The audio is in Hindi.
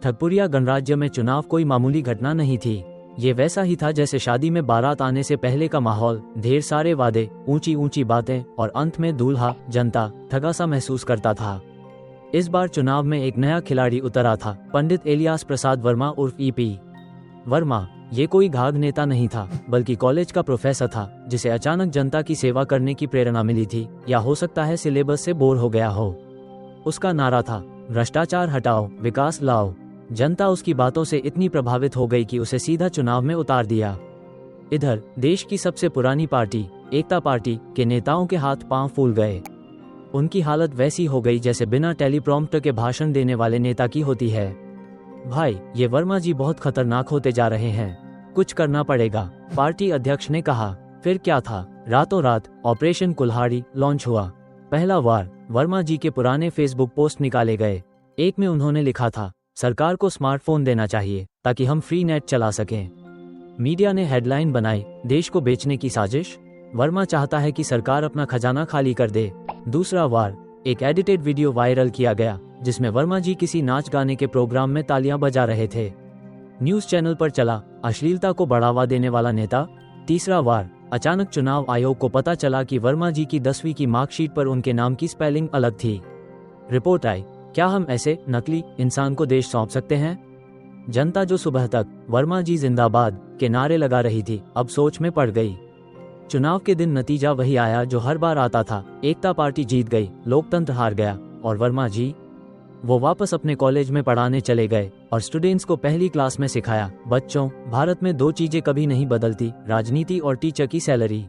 ठगपुरिया गणराज्य में चुनाव कोई मामूली घटना नहीं थी। ये वैसा ही था जैसे शादी में बारात आने से पहले का माहौल, ढेर सारे वादे, ऊंची ऊंची बातें और अंत में दूल्हा जनता ठगा सा महसूस करता था। इस बार चुनाव में एक नया खिलाड़ी उतरा था, पंडित इलियास प्रसाद वर्मा उर्फ ईपी वर्मा। ये कोई घाघ नेता नहीं था, बल्कि कॉलेज का प्रोफेसर था जिसे अचानक जनता की सेवा करने की प्रेरणा मिली थी, या हो सकता है सिलेबस से बोर हो गया हो। उसका नारा था, भ्रष्टाचार हटाओ, विकास लाओ। जनता उसकी बातों से इतनी प्रभावित हो गई कि उसे सीधा चुनाव में उतार दिया। इधर देश की सबसे पुरानी पार्टी एकता पार्टी के नेताओं के हाथ पांव फूल गए। उनकी हालत वैसी हो गई जैसे बिना टेलीप्रॉम्प्टर के भाषण देने वाले नेता की होती है। भाई, ये वर्मा जी बहुत खतरनाक होते जा रहे हैं, कुछ करना पड़ेगा, पार्टी अध्यक्ष ने कहा। फिर क्या था, रातों रात ऑपरेशन कुल्हाड़ी लॉन्च हुआ। पहला वार वर्मा जी के पुराने फेसबुक पोस्ट निकाले गए। एक में उन्होंने लिखा था, सरकार को स्मार्टफोन देना चाहिए ताकि हम फ्री नेट चला सकें। मीडिया ने हेडलाइन बनाई, देश को बेचने की साजिश, वर्मा चाहता है कि सरकार अपना खजाना खाली कर दे। दूसरा वार एक एडिटेड वीडियो वायरल किया गया जिसमें वर्मा जी किसी नाच गाने के प्रोग्राम में तालियां बजा रहे थे। न्यूज चैनल पर चला, अश्लीलता को बढ़ावा देने वाला नेता। तीसरा वार अचानक चुनाव आयोग को पता चला कि वर्मा जी की 10वीं की मार्कशीट पर उनके नाम की स्पेलिंग अलग थी। रिपोर्ट आई, क्या हम ऐसे नकली इंसान को देश सौंप सकते हैं? जनता जो सुबह तक वर्मा जी जिंदाबाद के नारे लगा रही थी, अब सोच में पड़ गई। चुनाव के दिन नतीजा वही आया जो हर बार आता था, एकता पार्टी जीत गई, लोकतंत्र हार गया। और वर्मा जी, वो वापस अपने कॉलेज में पढ़ाने चले गए और स्टूडेंट्स को पहली क्लास में सिखाया, बच्चों, भारत में दो चीजें कभी नहीं बदलती, राजनीति और टीचर की सैलरी।